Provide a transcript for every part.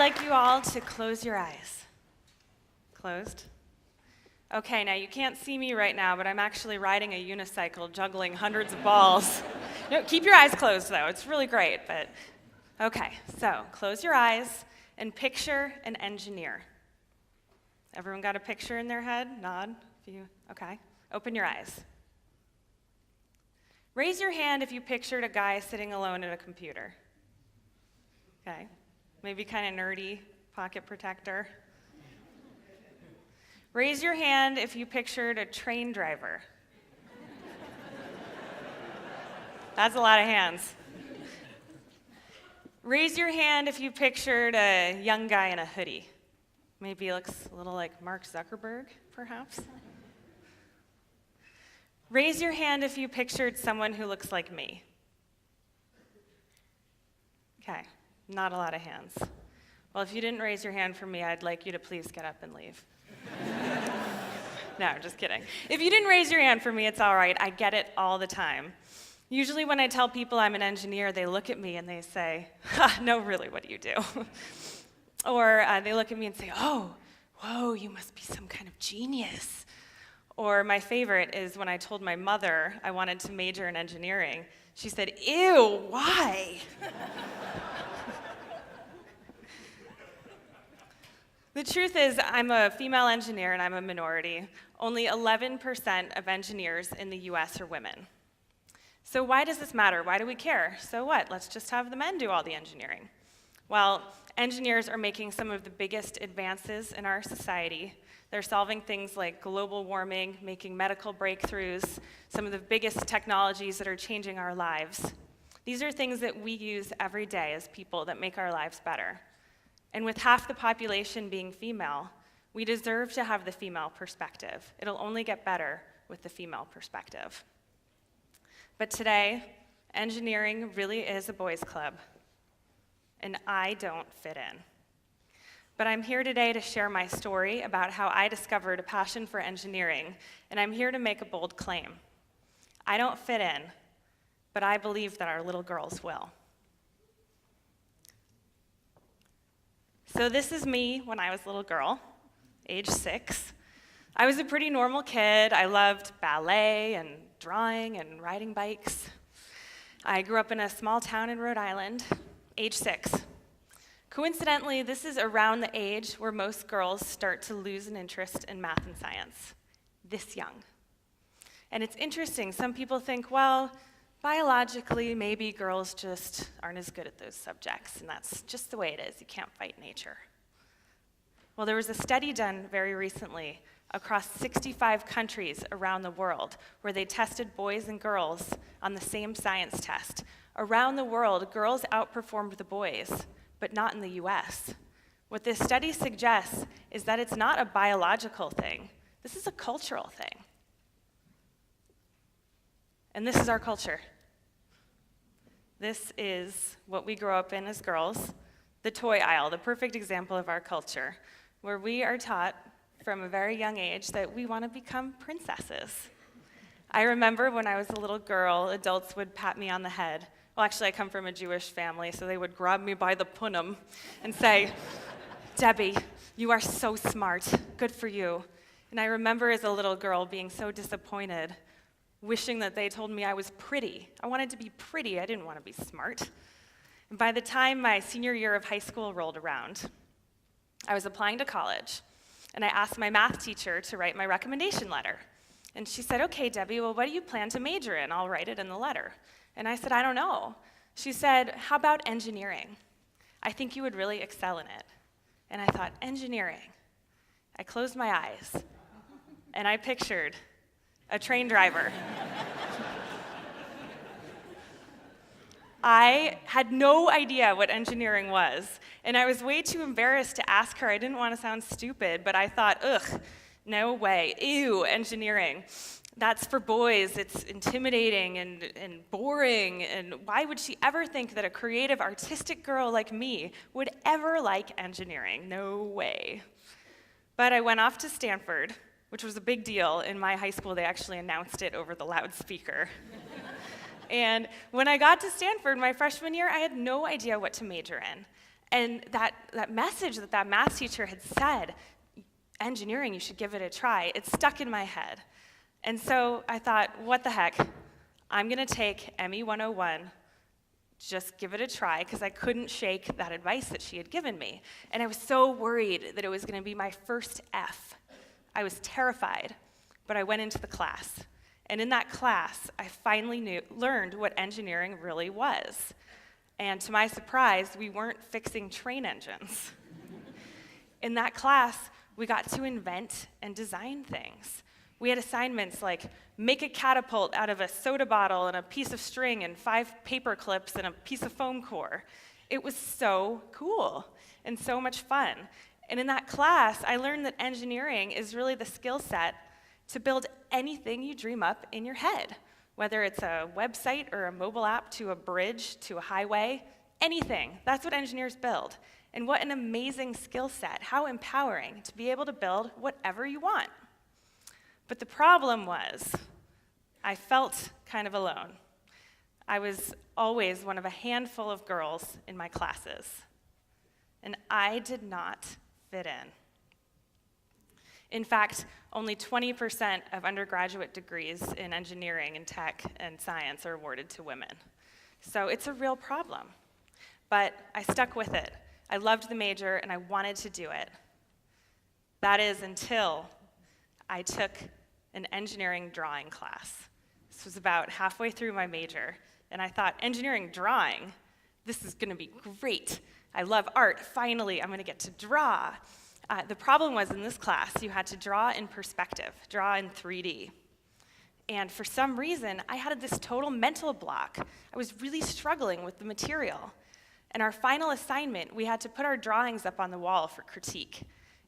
like you all to close your eyes. Closed? Okay, now you can't see me right now, but I'm actually riding a unicycle, juggling hundreds of balls. No, keep your eyes closed, though. It's really great, but okay. So close your eyes and picture an engineer. Everyone got a picture in their head? Nod. Okay. Open your eyes. Raise your hand if you pictured a guy sitting alone at a computer. Okay. Maybe kind of nerdy, pocket protector. Raise your hand if you pictured a train driver. That's a lot of hands. Raise your hand if you pictured a young guy in a hoodie. Maybe he looks a little like Mark Zuckerberg, perhaps. Raise your hand if you pictured someone who looks like me. Okay, not a lot of hands. Well, if you didn't raise your hand for me, I'd like you to please get up and leave. No, just kidding. If you didn't raise your hand for me, it's all right. I get it all the time. Usually when I tell people I'm an engineer, they look at me and they say, no, really, what do you do? Or they look at me and say, oh, whoa, you must be some kind of genius. Or my favorite is when I told my mother I wanted to major in engineering. She said, ew, why? The truth is, I'm a female engineer and I'm a minority. Only 11% of engineers in the US are women. So why does this matter? Why do we care? So what? Let's just have the men do all the engineering. Well, engineers are making some of the biggest advances in our society. They're solving things like global warming, making medical breakthroughs, some of the biggest technologies that are changing our lives. These are things that we use every day as people that make our lives better. And with half the population being female, we deserve to have the female perspective. It'll only get better with the female perspective. But today, engineering really is a boys' club, and I don't fit in. But I'm here today to share my story about how I discovered a passion for engineering, and I'm here to make a bold claim. I don't fit in, but I believe that our little girls will. So this is me when I was a little girl, age 6. I was a pretty normal kid. I loved ballet and drawing and riding bikes. I grew up in a small town in Rhode Island, age 6. Coincidentally, this is around the age where most girls start to lose an interest in math and science, this young. And it's interesting, some people think, well, biologically, maybe girls just aren't as good at those subjects, and that's just the way it is. You can't fight nature. Well, there was a study done very recently across 65 countries around the world where they tested boys and girls on the same science test. Around the world, girls outperformed the boys, but not in the US. What this study suggests is that it's not a biological thing. This is a cultural thing. And this is our culture. This is what we grow up in as girls, the toy aisle, the perfect example of our culture, where we are taught from a very young age that we want to become princesses. I remember when I was a little girl, adults would pat me on the head. Well, actually, I come from a Jewish family, so they would grab me by the punum and say, Debbie, you are so smart. Good for you. And I remember as a little girl being so disappointed, wishing that they told me I was pretty. I wanted to be pretty. I didn't want to be smart. And by the time my senior year of high school rolled around, I was applying to college, and I asked my math teacher to write my recommendation letter. And she said, okay, Debbie, well, what do you plan to major in? I'll write it in the letter. And I said, I don't know. She said, how about engineering? I think you would really excel in it. And I thought, engineering. I closed my eyes, and I pictured a train driver. I had no idea what engineering was, and I was way too embarrassed to ask her. I didn't want to sound stupid, but I thought, ugh, no way, ew, engineering. That's for boys, it's intimidating and boring, and why would she ever think that a creative, artistic girl like me would ever like engineering? No way. But I went off to Stanford, which was a big deal. In my high school, they actually announced it over the loudspeaker. And when I got to Stanford my freshman year, I had no idea what to major in. And that message that math teacher had said, engineering, you should give it a try, it stuck in my head. And so I thought, what the heck? I'm going to take ME 101, just give it a try, because I couldn't shake that advice that she had given me. And I was so worried that it was going to be my first F. I was terrified, but I went into the class. And in that class, I finally learned what engineering really was. And to my surprise, we weren't fixing train engines. In that class, we got to invent and design things. We had assignments like make a catapult out of a soda bottle and a piece of string and 5 paper clips and a piece of foam core. It was so cool and so much fun. And in that class, I learned that engineering is really the skill set to build anything you dream up in your head, whether it's a website or a mobile app to a bridge to a highway, anything. That's what engineers build. And what an amazing skill set, how empowering to be able to build whatever you want. But the problem was, I felt kind of alone. I was always one of a handful of girls in my classes, and I did not fit in. In fact, only 20% of undergraduate degrees in engineering and tech and science are awarded to women. So it's a real problem. But I stuck with it. I loved the major, and I wanted to do it. That is until I took an engineering drawing class. This was about halfway through my major, and I thought, engineering drawing, this is gonna be great. I love art, finally, I'm gonna get to draw. The problem was in this class, you had to draw in perspective, draw in 3D. And for some reason, I had this total mental block. I was really struggling with the material. And our final assignment, we had to put our drawings up on the wall for critique.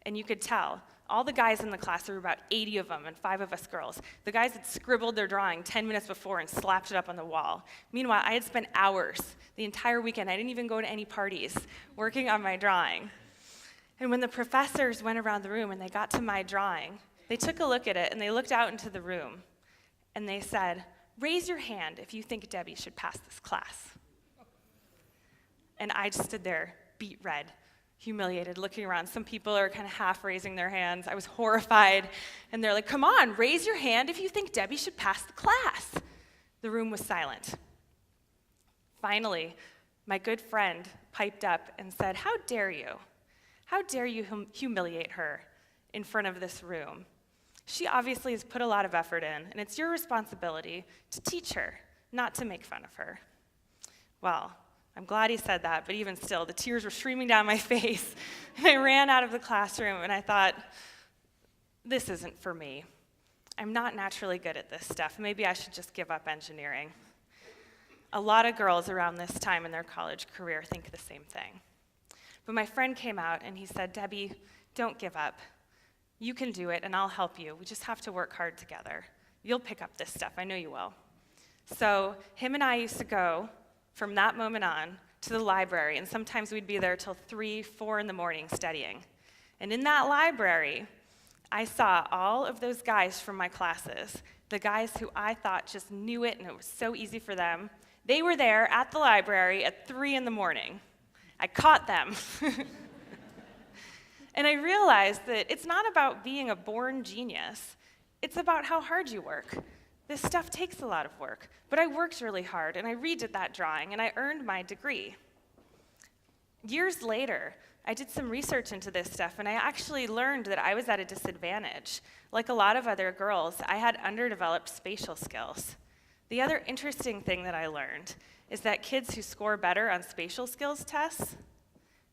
And you could tell, all the guys in the class, there were about 80 of them and 5 of us girls. The guys had scribbled their drawing 10 minutes before and slapped it up on the wall. Meanwhile, I had spent hours, the entire weekend, I didn't even go to any parties, working on my drawing. And when the professors went around the room and they got to my drawing, they took a look at it and they looked out into the room and they said, raise your hand if you think Debbie should pass this class. And I just stood there, beet red, humiliated, looking around. Some people are kind of half raising their hands. I was horrified. And they're like, come on, raise your hand if you think Debbie should pass the class. The room was silent. Finally, my good friend piped up and said, how dare you? How dare you humiliate her in front of this room? She obviously has put a lot of effort in, and it's your responsibility to teach her, not to make fun of her. Well, I'm glad he said that, but even still, the tears were streaming down my face, and I ran out of the classroom, and I thought, this isn't for me. I'm not naturally good at this stuff. Maybe I should just give up engineering. A lot of girls around this time in their college career think the same thing. But my friend came out, and he said, Debbie, don't give up. You can do it, and I'll help you. We just have to work hard together. You'll pick up this stuff. I know you will. So him and I used to go from that moment on to the library, and sometimes we'd be there till 3, 4 in the morning studying. And in that library, I saw all of those guys from my classes, the guys who I thought just knew it and it was so easy for them. They were there at the library at 3 in the morning. I caught them. And I realized that it's not about being a born genius. It's about how hard you work. This stuff takes a lot of work, but I worked really hard, and I redid that drawing, and I earned my degree. Years later, I did some research into this stuff, and I actually learned that I was at a disadvantage. Like a lot of other girls, I had underdeveloped spatial skills. The other interesting thing that I learned is that kids who score better on spatial skills tests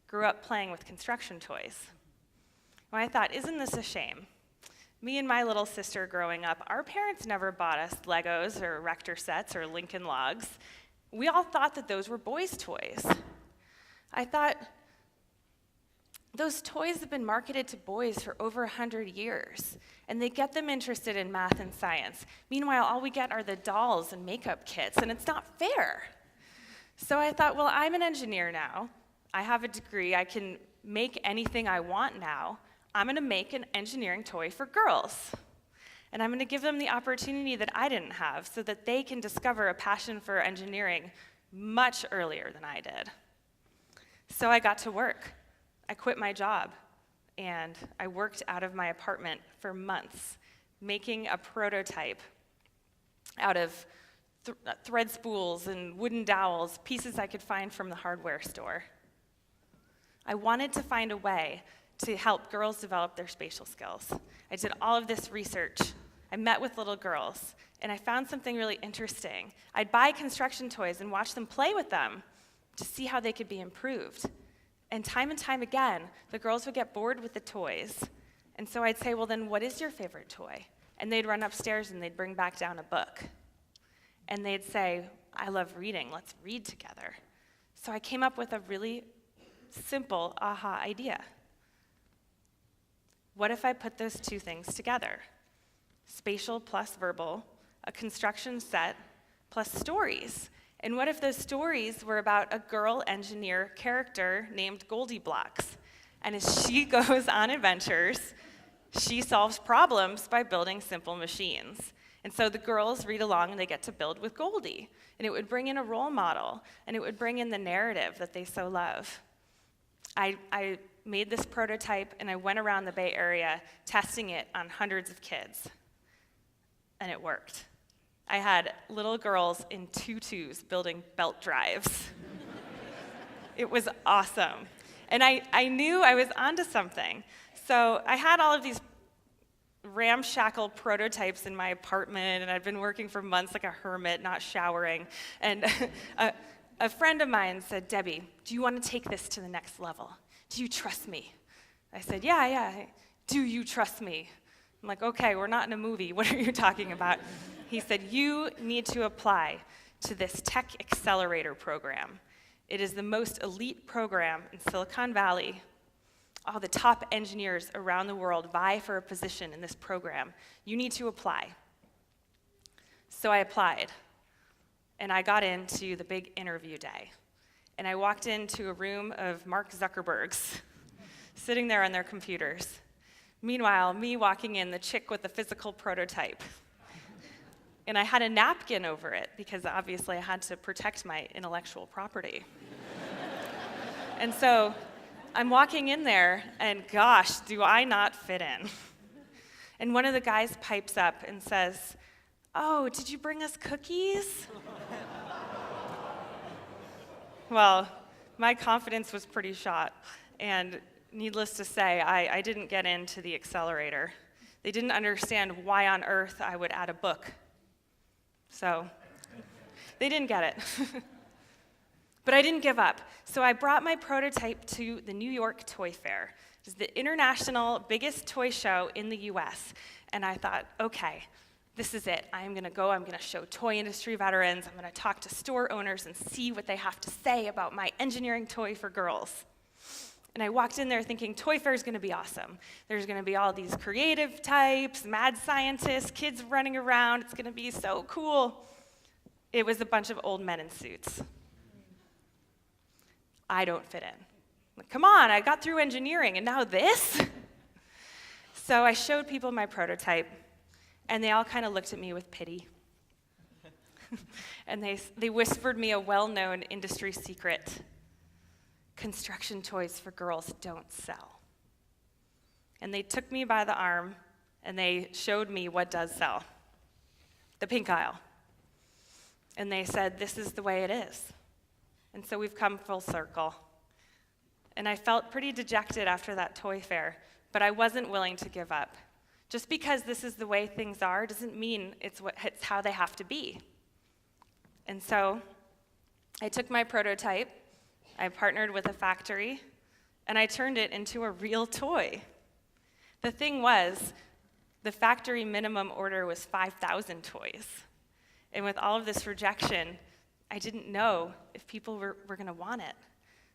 grew up playing with construction toys. Well, I thought, isn't this a shame? Me and my little sister growing up, our parents never bought us Legos or Rector sets or Lincoln Logs. We all thought that those were boys' toys. I thought, those toys have been marketed to boys for over 100 years, and they get them interested in math and science. Meanwhile, all we get are the dolls and makeup kits, and it's not fair. So I thought, well, I'm an engineer now. I have a degree. I can make anything I want now. I'm going to make an engineering toy for girls. And I'm going to give them the opportunity that I didn't have so that they can discover a passion for engineering much earlier than I did. So I got to work. I quit my job, and I worked out of my apartment for months, making a prototype out of thread spools and wooden dowels, pieces I could find from the hardware store. I wanted to find a way to help girls develop their spatial skills. I did all of this research. I met with little girls, and I found something really interesting. I'd buy construction toys and watch them play with them to see how they could be improved. And time again, the girls would get bored with the toys. And so I'd say, well, then what is your favorite toy? And they'd run upstairs and they'd bring back down a book. And they'd say, I love reading, let's read together. So I came up with a really simple aha idea. What if I put those two things together? Spatial plus verbal, a construction set, plus stories. And what if those stories were about a girl engineer character named Goldilocks? And as she goes on adventures, she solves problems by building simple machines. And so the girls read along and they get to build with Goldie. And it would bring in a role model, and it would bring in the narrative that they so love. I made this prototype, and I went around the Bay Area testing it on hundreds of kids. And it worked. I had little girls in tutus building belt drives. It was awesome. And I knew I was onto something. So I had all of these ramshackle prototypes in my apartment, and I'd been working for months like a hermit, not showering. And a friend of mine said, Debbie, do you want to take this to the next level? Do you trust me? I said, yeah. Do you trust me? I'm like, okay, we're not in a movie. What are you talking about? He said, you need to apply to this tech accelerator program. It is the most elite program in Silicon Valley. All the top engineers around the world vie for a position in this program. You need to apply. So I applied, and I got into the big interview day. And I walked into a room of Mark Zuckerbergs sitting there on their computers. Meanwhile, me walking in, the chick with the physical prototype. And I had a napkin over it because obviously I had to protect my intellectual property. And so I'm walking in there, and gosh, do I not fit in. And one of the guys pipes up and says, oh, did you bring us cookies? Well, my confidence was pretty shot, and needless to say, I didn't get into the accelerator. They didn't understand why on earth I would add a book. So they didn't get it. But I didn't give up. So I brought my prototype to the New York Toy Fair. It's the international biggest toy show in the US. And I thought, okay, this is it. I'm going to go. I'm going to show toy industry veterans. I'm going to talk to store owners and see what they have to say about my engineering toy for girls. And I walked in there thinking, Toy Fair is going to be awesome. There's going to be all these creative types, mad scientists, kids running around. It's going to be so cool. It was a bunch of old men in suits. I don't fit in. Like, come on, I got through engineering, and now this? So I showed people my prototype, and they all kind of looked at me with pity. And they whispered me a well-known industry secret. Construction toys for girls don't sell. And they took me by the arm, and they showed me what does sell. The pink aisle. And they said, this is the way it is. And so we've come full circle. And I felt pretty dejected after that toy fair, but I wasn't willing to give up. Just because this is the way things are doesn't mean it's how they have to be. And so I took my prototype, I partnered with a factory, and I turned it into a real toy. The thing was, the factory minimum order was 5,000 toys. And with all of this rejection, I didn't know if people were going to want it.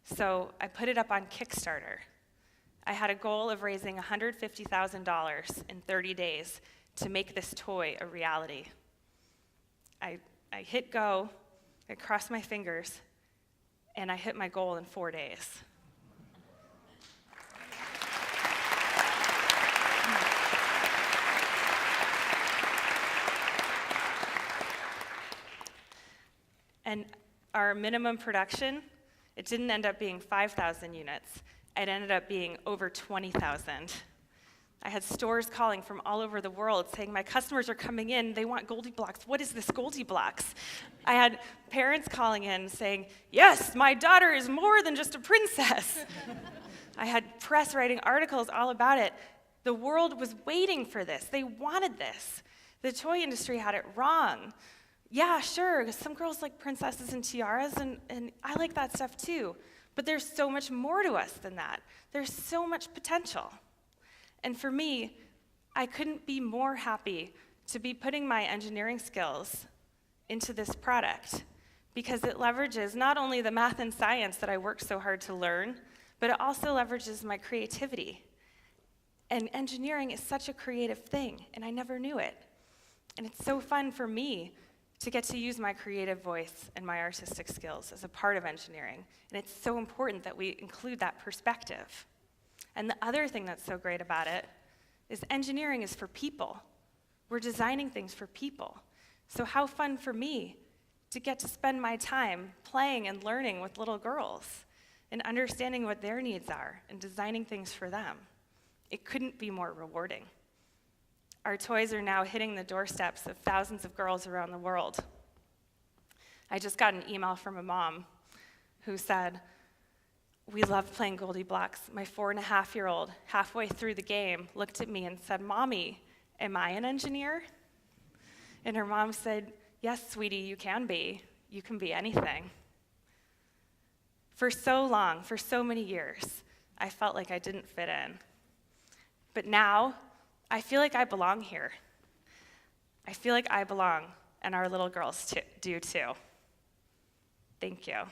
So I put it up on Kickstarter. I had a goal of raising $150,000 in 30 days to make this toy a reality. I hit go, I crossed my fingers, and I hit my goal in 4 days. And our minimum production It didn't end up being 5,000 units. It ended up being over 20,000. I had stores calling from all over the world saying, my customers are coming in, they want Goldie Blocks. What is this Goldie Blocks? I had parents calling in saying, yes, my daughter is more than just a princess. I had press writing articles all about it. The world was waiting for this. They wanted this. The toy industry had it wrong. Yeah, sure, some girls like princesses and tiaras, and I like that stuff too. But there's so much more to us than that. There's so much potential. And for me, I couldn't be more happy to be putting my engineering skills into this product because it leverages not only the math and science that I worked so hard to learn, but it also leverages my creativity. And engineering is such a creative thing, and I never knew it. And it's so fun for me to get to use my creative voice and my artistic skills as a part of engineering. And it's so important that we include that perspective. And the other thing that's so great about it is engineering is for people. We're designing things for people. So how fun for me to get to spend my time playing and learning with little girls and understanding what their needs are and designing things for them. It couldn't be more rewarding. Our toys are now hitting the doorsteps of thousands of girls around the world. I just got an email from a mom who said, we love playing Goldie Blocks. My 4.5-year-old, halfway through the game, looked at me and said, Mommy, am I an engineer? And her mom said, yes, sweetie, you can be. You can be anything. For so long, for so many years, I felt like I didn't fit in. But now, I feel like I belong here. I feel like I belong, and our little girls do too. Thank you.